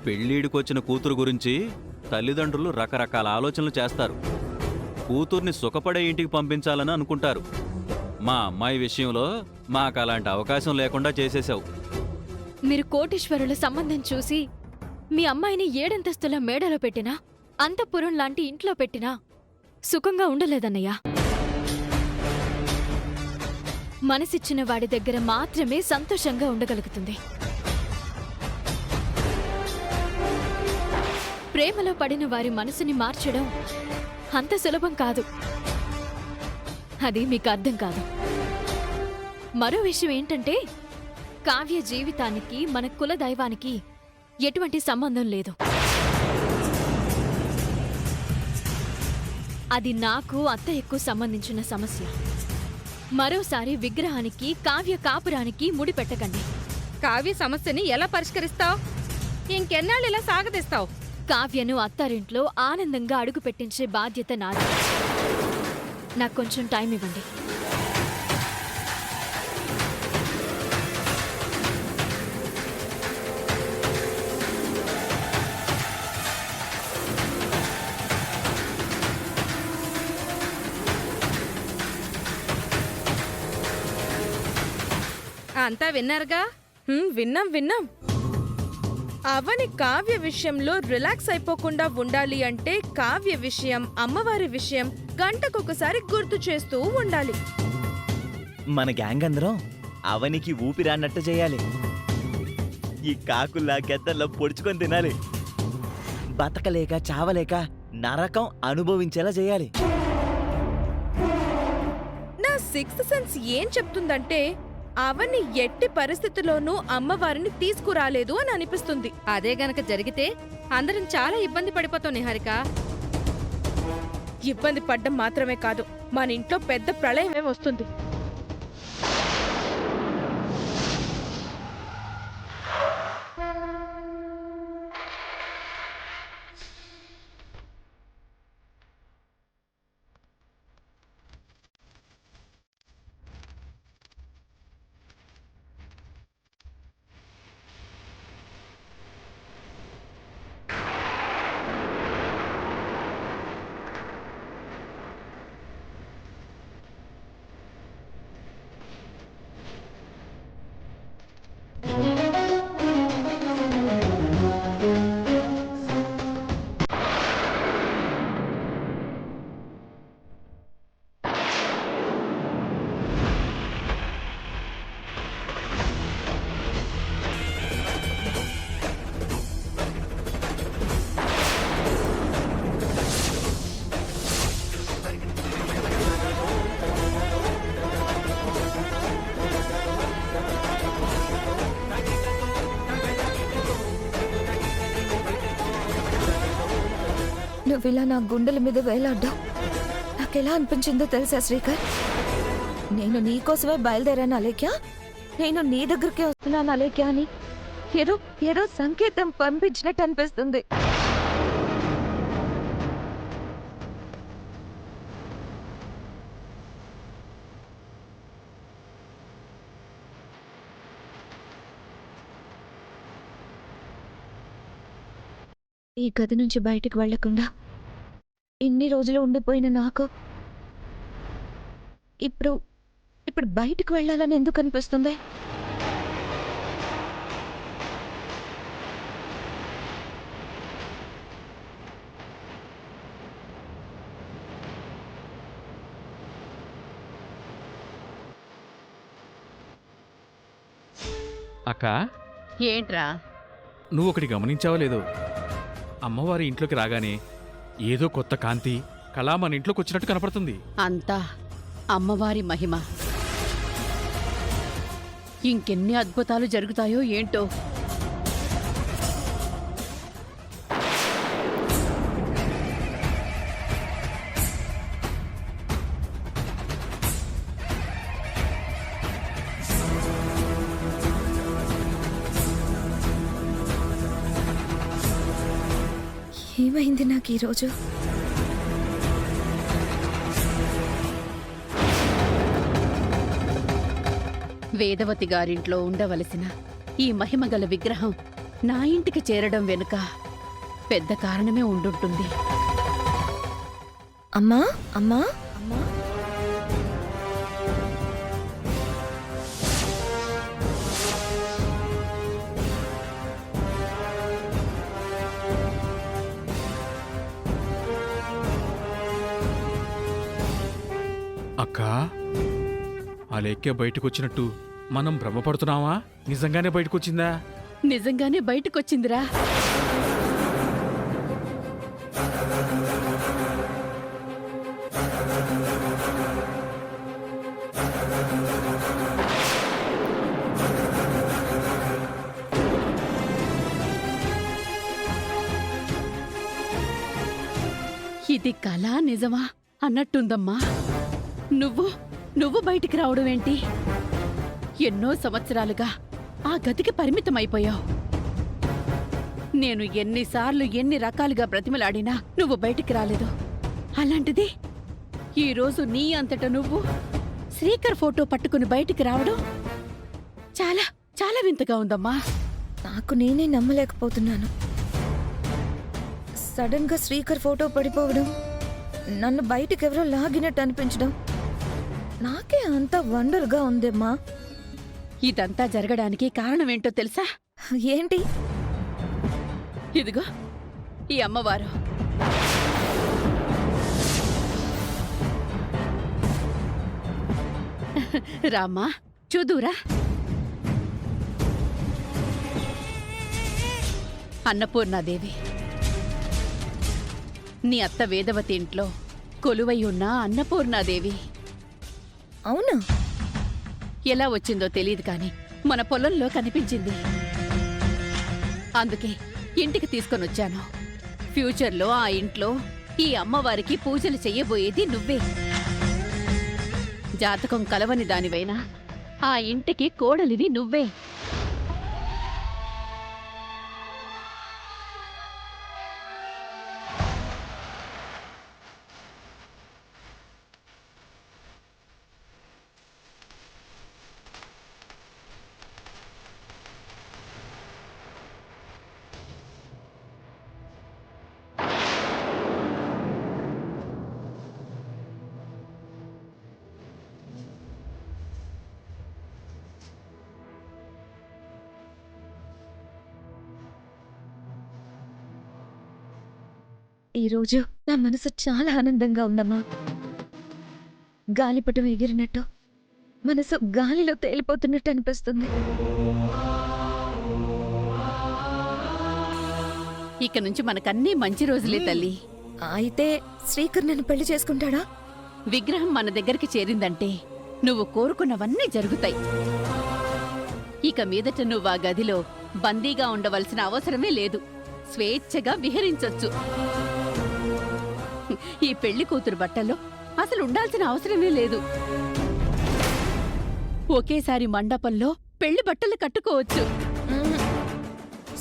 పెళ్ళీడికొచ్చిన కూతురు గురించి తల్లిదండ్రులు రకరకాల ఆలోచనలు చేస్తారు. కూతుర్ని సుఖపడే ఇంటికి పంపించాలని అనుకుంటారు. మా అమ్మాయి విషయంలో మాకలాంటి అవకాశం లేకుండా చేసేశావు. మీరు కోటీశ్వరుల సంబంధం చూసి మీ అమ్మాయిని ఏడంతస్తుల మేడలో పెట్టినా, అంతఃపురం లాంటి ఇంట్లో పెట్టినా సుఖంగా ఉండలేదన్నయ్యా. మనసిచ్చిన వాడి దగ్గర మాత్రమే సంతోషంగా ఉండగలుగుతుంది. ప్రేమలో పడిన వారి మనసుని మార్చడం అంత సులభం కాదు. అది మీకు అర్థం కాదు. మరో విషయం ఏంటంటే, కావ్య జీవితానికి మన కులదైవానికి ఎటువంటి సంబంధం లేదు. అది నాకు అత్తయ్యకు సంబంధించిన సమస్య. మరోసారి విగ్రహానికి, కావ్య కాపురానికి ముడిపెట్టకండి. కావ్య సమస్యని ఎలా పరిష్కరిస్తావు? ఇంకెన్నాళ్ళు ఇలా సాగదీస్తావు? కావ్యను అత్తారింట్లో ఆనందంగా అడుగు పెట్టించే బాధ్యత నాది. నాకు కొంచెం టైం ఇవ్వండి. అంతా విన్నారుగా? విన్నాం. అవని కావ్య విషయంలో రిలాక్స్ అయిపోకుండా ఉండాలి అంటే కావ్య విషయం, అమ్మవారి విషయం గంటకొకసారి గుర్తు చేస్తూ ఉండాలి. మన గ్యాంగ్ అందరం అవనికి ఊపిరాన్నట్టు చేయాలి. ఈ కాకుల్లా గెద్దల్లో పొడుచుకొని తినాలి. బతకలేక చావలేక నరకం అనుభవించేలా చేయాలి. నా సిక్స్త్ సెన్స్ ఏం చెప్తుందంటే అవని ఎట్టి పరిస్థితిలోనూ అమ్మవారిని తీసుకురాలేదు అని అనిపిస్తుంది. అదే గనక జరిగితే అందరం చాలా ఇబ్బంది పడిపోతాం నిహారిక. ఇబ్బంది పడ్డం మాత్రమే కాదు, మన ఇంట్లో పెద్ద ప్రళయమే వస్తుంది. నువ్విలా నా గుండెల మీద వేలాడ్డావు నాకెలా అనిపించిందో తెలుసా శ్రీకర్? నేను నీకోసమే బయలుదేరాను అలేఖ్య, నేను నీ దగ్గరికే వస్తున్నాను అలేఖ్య అని ఏదో సంకేతం పంపించినట్టు అనిపిస్తుంది. ఈ గది నుంచి బయటికి వెళ్లకుండా ఇన్ని రోజులు ఉండిపోయిన నాకు ఇప్పుడు బయటికి వెళ్ళాలని ఎందుకు అనిపిస్తుంది? అక్క, ఏంట్రా? నువ్వు ఒకటి గమనించావో లేదో, అమ్మవారి ఇంట్లోకి రాగానే ఏదో కొత్త కాంతి, కళ మన ఇంట్లోకి వచ్చినట్టు కనపడుతుంది. అంతా అమ్మవారి మహిమ. ఇంకెన్ని అద్భుతాలు జరుగుతాయో ఏంటో. ఏమైంది నాకు ఈరోజు? వేదవతి గారింట్లో ఉండవలసిన ఈ మహిమగల విగ్రహం నా ఇంటికి చేరడం వెనుక పెద్ద కారణమే ఉండుంటుంది. అమ్మా అమ్మా అమ్మా అక్కా అలేఖ్య బయటకొచ్చినట్టు మనం భ్రమపడుతున్నావా? నిజంగానే బయటకొచ్చిందా? నిజంగానే బయటకొచ్చిందిరా. ఇది కళ నిజమా అన్నట్టుందమ్మా. నువ్వు బయటికి రావడం ఏంటి? ఎన్నో సంవత్సరాలుగా ఆ గదికి పరిమితమైపోయావు. నేను ఎన్నిసార్లు ఎన్ని రకాలుగా బ్రతిమలాడినా నువ్వు బయటికి రాలేదు. అలాంటిది ఈరోజు నీ అంతట నువ్వు శ్రీకర్ ఫోటో పట్టుకుని బయటికి రావడం చాలా చాలా వింతగా ఉందమ్మా. నాకు నేనే నమ్మలేకపోతున్నాను. సడన్ గా శ్రీకర్ ఫోటో పడిపోవడం, నన్ను బయటికెవరో లాగినట్టు అనిపించడం నాకే అంత వండర్గా ఉందమ్మా. ఇదంతా జరగడానికి కారణమేంటో తెలుసా? ఏంటి? ఇదిగో ఈ అమ్మవారు. రామ్మా, చూదురా. అన్నపూర్ణాదేవి, నీ అత్త వేదవతి ఇంట్లో కొలువై ఉన్న అన్నపూర్ణాదేవి. అవునా? ఎలా వచ్చిందో తెలియదు కాని మన పొలంలో కనిపించింది. అందుకే ఇంటికి తీసుకొనొచ్చాను. ఫ్యూచర్లో ఆ ఇంట్లో ఈ అమ్మవారికి పూజలు చెయ్యబోయేది నువ్వే. జాతకం కలవని దానివైనా ఆ ఇంటికి కోడలివి నువ్వే. ఈరోజు నా మనసు చాలా ఆనందంగా ఉందమ్మా. గాలిపటం ఎగిరినట్టు, మనసు గాలిలో తేలిపోతున్నట్టు అనిపిస్తుంది. ఇక నుంచి మనకన్నీ మంచి రోజులే తల్లి. అయితే శ్రీకర్ నన్ను పెళ్లి చేసుకుంటాడా? విగ్రహం మన దగ్గరికి చేరిందంటే నువ్వు కోరుకున్నవన్నీ జరుగుతాయి. ఇక మీదట నువ్వు ఆ గదిలో బందీగా ఉండవలసిన అవసరమే లేదు. స్వేచ్ఛగా విహరించొచ్చు. ఈ పెళ్లి కూతురు బట్టల్లో అసలు ఉండాల్సిన అవసరమే లేదు. ఒకేసారి మండపంలో పెళ్లి బట్టలు కట్టుకోవచ్చు. మ్మ్.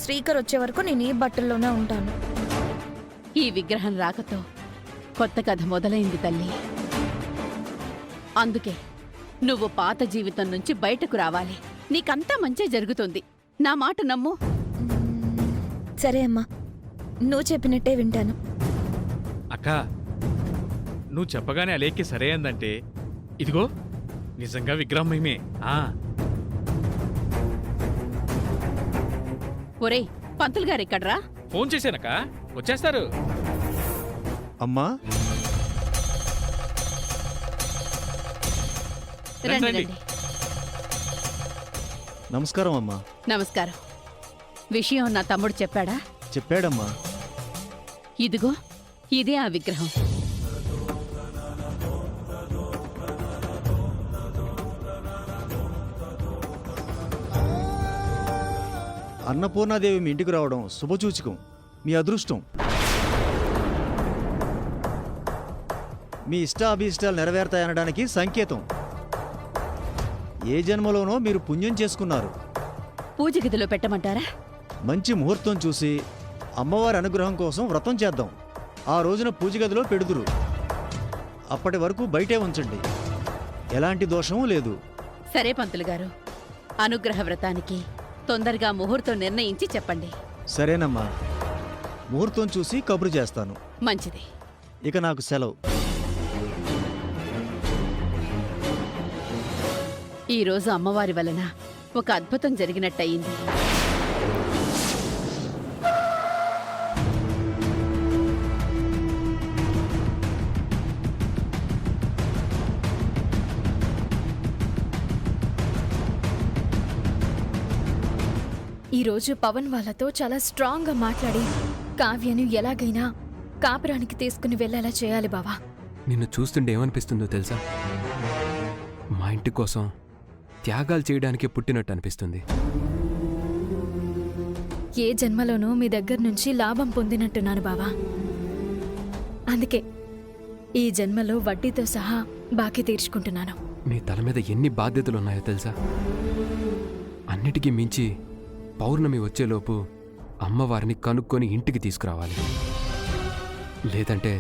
శ్రీకర్ వచ్చే వరకు నేను ఈ బట్టల్లోనే ఉంటాను. ఈ విగ్రహం రాకతో కొత్త కథ మొదలైంది తల్లి. అందుకే నువ్వు పాత జీవితం నుంచి బయటకు రావాలి. నీకంతా మంచే జరుగుతుంది. నా మాట నమ్ము. సరే అమ్మా, నువ్వు చెప్పినట్టే వింటాను. అక్కా, నువ్వు చెప్పగానే అలేఖ్య సరే అందంటే ఇదిగో నిజంగా విగ్రహం మేమే. ఒరేయ్, పంతులు గారు ఎక్కడ్రా? ఫోన్ చేశానక్క, వచ్చేస్తారు. అమ్మా, రండి రండి. రండి. నమస్కారం అమ్మా. నమస్కారం. విషయం నా తమ్ముడు చెప్పాడా? చెప్పాడమ్మా. ఇదిగో ఇదే ఆ విగ్రహం. అన్నపూర్ణాదేవి మీ ఇంటికి రావడం శుభసూచకం, మీ అదృష్టం. మీ ఇష్టాభీష్టాలు నెరవేరుతాయనడానికి సంకేతం. ఏ జన్మలోనో మీరు పుణ్యం చేసుకున్నారు. పూజ గదిలో పెట్టమంటారా? మంచి ముహూర్తం చూసి అమ్మవారి అనుగ్రహం కోసం వ్రతం చేద్దాం. ఆ రోజున పూజ గదిలో పెడుదురు. అప్పటి వరకు బయటే ఉంచండి. ఎలాంటి దోషమూ లేదు. సరే పంతులు గారు, అనుగ్రహ వ్రతానికి తొందరగా ముహూర్తం నిర్ణయించి చెప్పండి. సరేనమ్మా, ముహూర్తం చూసి కబురు చేస్తాను. మంచిది. ఇక నాకు సెలవు. ఈరోజు అమ్మవారి వలన ఒక అద్భుతం జరిగినట్టయింది. ఈరోజు పవన్ వాళ్ళతో చాలా స్ట్రాంగ్గా మాట్లాడి కావ్యను ఎలాగైనా కాపురానికి తీసుకుని వెళ్ళేలా చేయాలి బావా. నిన్ను చూస్తుంటే ఏమనిపిస్తుందో తెలుసా? మా ఇంటి కోసం త్యాగాలు చేయడానికే పుట్టినట్టు అనిపిస్తుంది. ఏ జన్మలోనూ మీ దగ్గర నుంచి లాభం పొందినట్టున్నాను బావా. అందుకే ఈ జన్మలో వడ్డీతో సహా బాకీ తీర్చుకుంటున్నాను. నీ తల మీద ఎన్ని బాధ్యతలున్నాయో తెలుసా? అన్నిటికీ మించి పౌర్ణమి వచ్చేలోపు అమ్మవారిని కనుక్కొని ఇంటికి తీసుకురావాలి. లేదంటే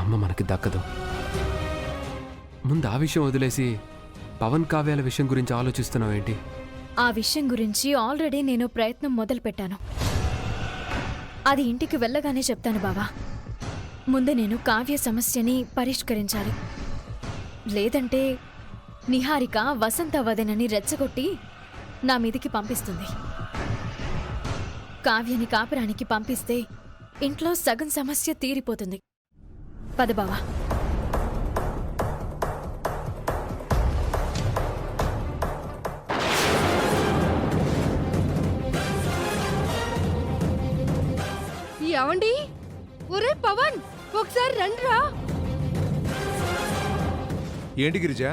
అమ్మ మనకి దక్కదు. ముందు ఆ విషయం వదిలేసి పవన్ కావ్యాల విషయం గురించి ఆలోచిస్తున్నావేంటి? ఆ విషయం గురించి ఆల్రెడీ నేను ప్రయత్నం మొదలుపెట్టాను. అది ఇంటికి వెళ్ళగానే చెప్తాను బావా. ముందు నేను కావ్య సమస్యని పరిష్కరించాలి. లేదంటే నిహారిక వసంత వదనని రెచ్చగొట్టి నా మీదికి పంపిస్తుంది. కావ్యని కాపురానికి పంపిస్తే ఇంట్లో సగం సమస్య తీరిపోతుంది. పద బావా. ఏమండి? ఒరే పవన్, ఒకసారి రండిరా. ఏంటి గిరిజా?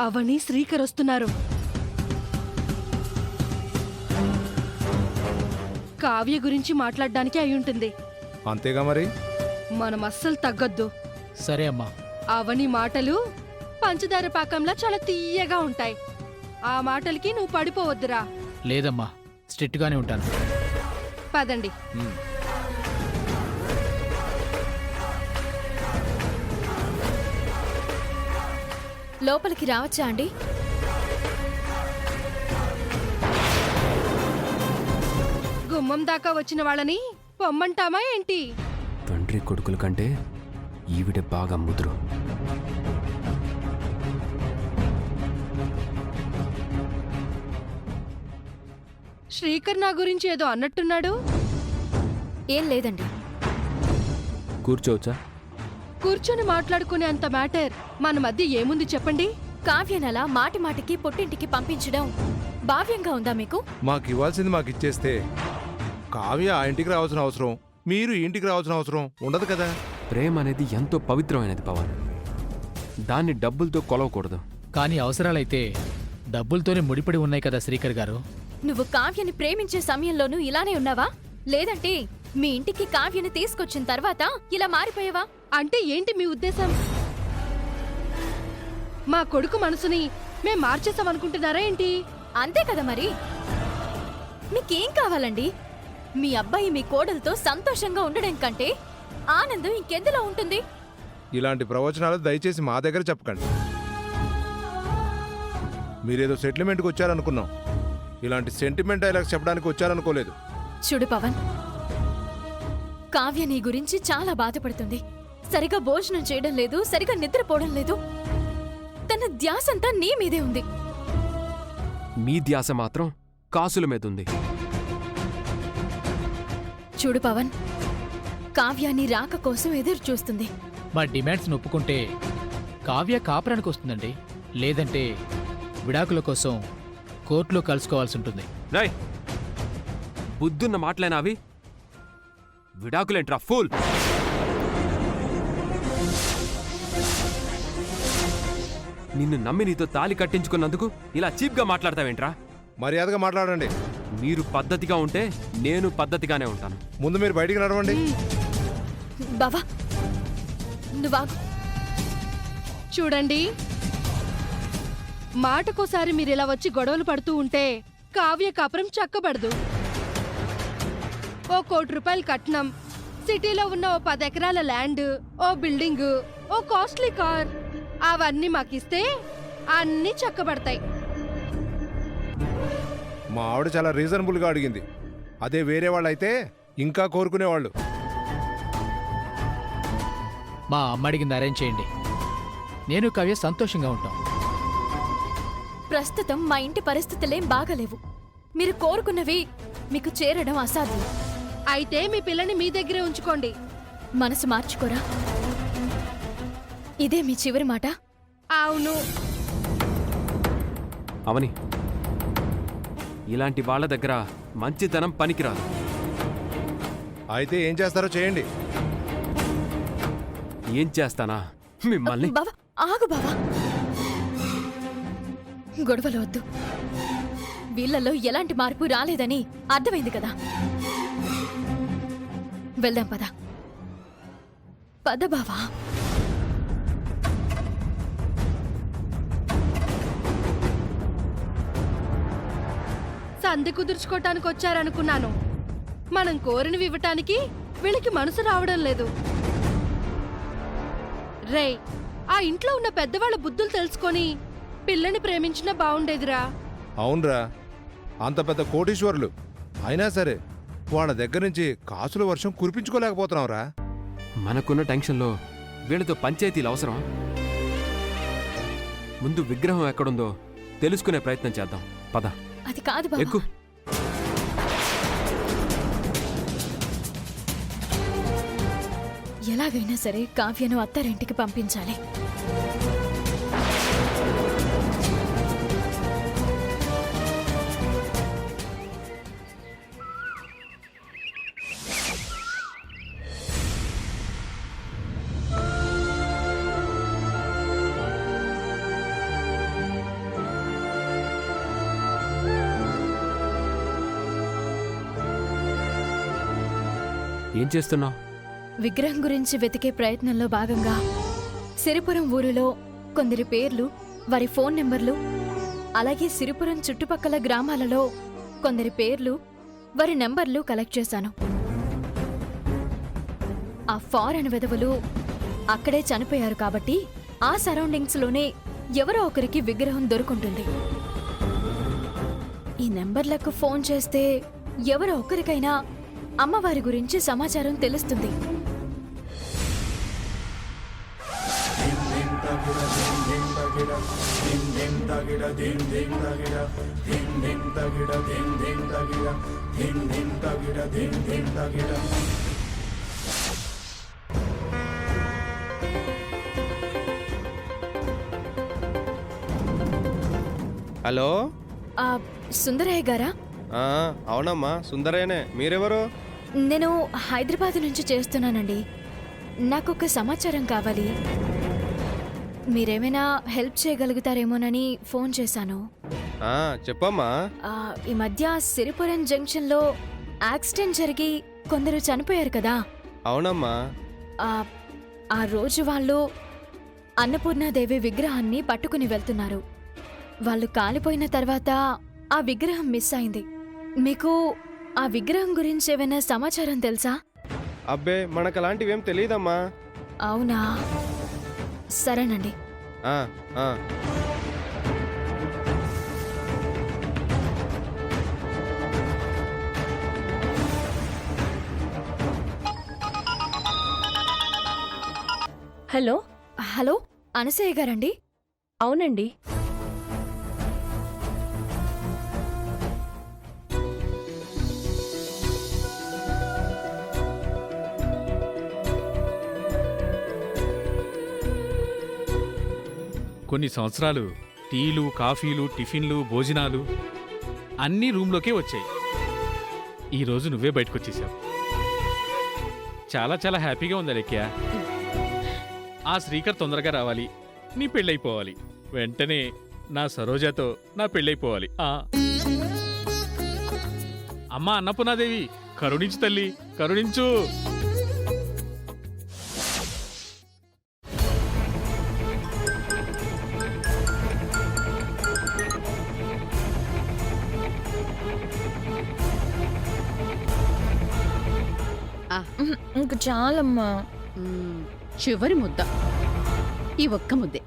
అవని శ్రీకర్ వస్తున్నారు. కావ్య గురించి మాట్లాడడానికి అయ్యుంటుంది. అంతేగా మరి. మనం అస్సలు తగ్గొద్దు. సరే అమ్మా. అవని మాటలు పంచదార పాకంలా చాలా తీయగా ఉంటాయి. ఆ మాటలకి నువ్వు పడిపోవద్దురా. లేదమ్మా, స్ట్రిక్ట్ గానే ఉంటాను. పదండి. లోపలికి రావచ్చా అండి? గుమ్మం దాకా వచ్చిన వాళ్ళని పొమ్మంటామా ఏంటి? తండ్రి కొడుకుల కంటే ఈవిడ బాగా ముదురు. శ్రీకర్ నా గురించి ఏదో అన్నట్టున్నాడు. ఏం లేదండి. కూర్చోవచ్చా? కూర్చొని మాట్లాడుకునే అంత మ్యాటర్ మన మధ్య ఏముంది చెప్పండి? కావ్యనలా మాటి మాటికి పుట్టింటికి పంపించడం భావ్యంగా ఉందా మీకు? మాకు ఇవ్వాల్సింది మాకు ఇచ్చేస్తే కావ్య ఆ ఇంటికి రావాల్సిన అవసరం, మీరు ఈ ఇంటికి రావాల్సిన అవసరం ఉండదు కదా. ప్రేమ అనేది ఎంతో పవిత్రమైనది పవన్. దాన్ని డబ్బులతో కొలవకూడదు. కానీ అవసరాలైతే డబ్బులతోనే ముడిపడి ఉన్నాయి కదా శ్రీకర్ గారు. నువ్వు కావ్యని ప్రేమించే సమయంలోనూ ఇలానే ఉన్నావా? లేదంటే మీ ఇంటికి కావ్యని తీసుకొచ్చిన తర్వాత ఇలా మారిపోయావా? అంటే ఏంటి మీ ఉద్దేశం? మా కొడుకు మనసుని మేం మార్చేసామనుకుంటున్నారా ఏంటి? అంతే కదా మరి. మీకేం కావాలండి? మీ అబ్బాయి మీ కోడలతో సంతోషంగా ఉండడం కంటే ఆనందం ఇంకెందులో ఉంటుంది? ఇలాంటి ప్రవచనాలు దయచేసి మా దగ్గర చెప్పకండి. మీరేదో సెటిల్మెంట్కి వచ్చారనుకున్నాం. ఇలాంటి సెంటిమెంట్ డైలాగ్స్ చెప్పడానికి వచ్చారనుకోలేదు. చూడు పవన్, కావ్య నీ గురించి చాలా బాధపడుతుంది. సరిగా భోజనం చేయడం లేదు, సరిగా నిద్రపోవడం లేదు. తన ధ్యాసంతా నీ మీదే ఉంది. మీ ధ్యాస మాత్రం కాసుల మీద ఉంది. చూడు పవన్, కావ్య నీ రాక కోసం ఎదురు చూస్తుంది. మా డిమాండ్స్ని ఒప్పుకుంటే కావ్య కాపురానికి వస్తుందండి. లేదంటే విడాకుల కోసం కోర్టులో కలుసుకోవాల్సి ఉంటుంది. రాయ్, బుద్ధున్న మాటలేనా అవి? విడాకులేంట్రా ఫూల్! నిన్ను నమ్మి నీతో తాలి కట్టించుకున్నందుకు ఇలా చీప్గా మాట్లాడతావేంట్రా? మర్యాదగా మాట్లాడండి. మీరు పద్ధతిగా ఉంటే నేను పద్ధతిగానే ఉంటాను. ముందు మీరు బయటికి నడవండి. బావా, నువ్వాగు. చూడండి, మాటకోసారి మీరిలా వచ్చి గొడవలు పడుతూ ఉంటే కావ్య కాపురం చక్కబడదు. ఓ 1 కోటి రూపాయలు కట్నం, సిటీలో ఉన్న ఓ 10 ఎకరాల ల్యాండ్, ఓ బిల్డింగ్, ఓ కాస్ట్లీ కార్, అవన్నీ మాకిస్తే అన్నీ చక్కబడతాయి. మా ఆవిడ చాలా రీజనబుల్గా అడిగింది. అదే వేరే వాళ్ళైతే ఇంకా కోరుకునేవాళ్ళు. మా అమ్మ అడిగింది అరేంజ్ చేయండి. నేను కవ్య సంతోషంగా ఉంటాం. ప్రస్తుతం మా ఇంటి పరిస్థితులేం బాగలేవు. మీరు కోరుకున్నవి మీకు చేరడం అసాధ్యం. అయితే మీ పిల్లని మీ దగ్గరే ఉంచుకోండి. మనసు మార్చుకోరా. ఇదే మీ చివరి మాట? అవును. అవని, ఇలాంటి వాళ్ళ దగ్గర మంచితనం పనికిరాదు. అయితే ఏం చేస్తారో చేయండి. ఏం చేస్తానా మిమ్మల్ని? బావా ఆగు బావా, గొడవలు వద్దు. వీళ్ళల్లో ఎలాంటి మార్పు రాలేదని అర్థమైంది కదా. వెళ్దాం పద. పద బావా. సంధి కుదుర్చుకోవటానికి వచ్చారనుకున్నాను. మనం కోరినవి ఇవ్వటానికి వీళ్ళకి మనసు రావడం లేదు. రే, ఆ ఇంట్లో ఉన్న పెద్దవాళ్ళ బుద్ధులు తెలుసుకొని పిల్లని ప్రేమించినా బాగుండేదిరా. అవునరా, అంత పెద్ద కోటీశ్వరులు అయినా సరే వాళ్ళ దగ్గర నుంచి కాసుల వర్షం కురిపించుకోలేకపోతున్నావురా. మనకున్న టెన్షన్లో వీళ్ళతో పంచాయతీలు అవసరం. ముందు విగ్రహం ఎక్కడుందో తెలుసుకునే ప్రయత్నం చేద్దాం. పద. అది కాదు బావా. ఎక్కు. ఎలాగైనా సరే కావ్యను అత్తారింటికి పంపించాలి. ఏం చేస్తున్నావు? విగ్రహం గురించి వెతికే ప్రయత్నంలో భాగంగా సిరిపురం ఊరిలో కొందరి పేర్లు, వారి ఫోన్ నెంబర్లు, అలాగే సిరిపురం చుట్టుపక్కల గ్రామాలలో కొందరి పేర్లు, వారి నెంబర్లు కలెక్ట్ చేశాను. ఆ ఫారెన్ విధవలు అక్కడే చనిపోయారు కాబట్టి ఆ సరౌండింగ్స్లోనే ఎవరో ఒకరికి విగ్రహం దొరుకుంటుంది. ఈ నెంబర్లకు ఫోన్ చేస్తే ఎవరో ఒకరికైనా అమ్మవారి గురించి సమాచారం తెలుస్తుంది. హలో, సుందరయ్య గారా? అవునమ్మా, సుందరయ్యనే. మీరెవరు? నేను హైదరాబాద్ నుంచి చేస్తున్నానండి. నాకొక సమాచారం కావాలి. మీరేమైనా హెల్ప్ చేయగలుగుతారేమోనని ఫోన్ చేశాను. చెప్పమ్మా. ఈ మధ్య సిరిపురం జంక్షన్లో యాక్సిడెంట్ జరిగి కొందరు చనిపోయారు కదా. అవునమ్మా. ఆ రోజు వాళ్ళు అన్నపూర్ణాదేవి విగ్రహాన్ని పట్టుకుని వెళ్తున్నారు. వాళ్ళు కాలిపోయిన తర్వాత ఆ విగ్రహం మిస్ అయింది. మీకు ఆ విగ్రహం గురించి ఏమైనా సమాచారం తెలుసా? అబ్బే, మనకు అలాంటివేం తెలియదమ్మా. అవునా, సరేనండి. హలో. హలో, అనసూయ గారండి? అవునండి. కొన్ని సంవత్సరాలు టీలు, కాఫీలు, టిఫిన్లు, భోజనాలు అన్నీ రూమ్లోకే వచ్చాయి. ఈరోజు నువ్వే బయటకొచ్చేసావు. చాలా చాలా హ్యాపీగా ఉంది అలెక్య. ఆ శ్రీకర్ తొందరగా రావాలి, నీ పెళ్ళైపోవాలి. వెంటనే నా సరోజాతో నా పెళ్ళైపోవాలి. అమ్మా అన్నపూర్ణాదేవి, కరుణించు తల్లి, కరుణించు. ఇంక చాలమ్మా. చివరి ముద్ద ఈ ఒక్క ముద్దే.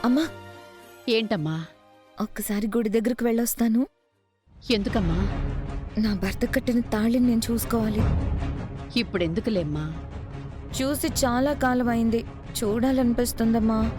అమ్మా ఏంటమ్మా? ఒక్కసారి గుడి దగ్గరకు వెళ్ళొస్తాను. ఎందుకమ్మా? నా భర్త కట్టిన తాళిని నేను చూసుకోవాలి. ఇప్పుడెందుకులేమ్మా? చూసి చాలా కాలం అయింది. చూడాలనిపిస్తుందమ్మా.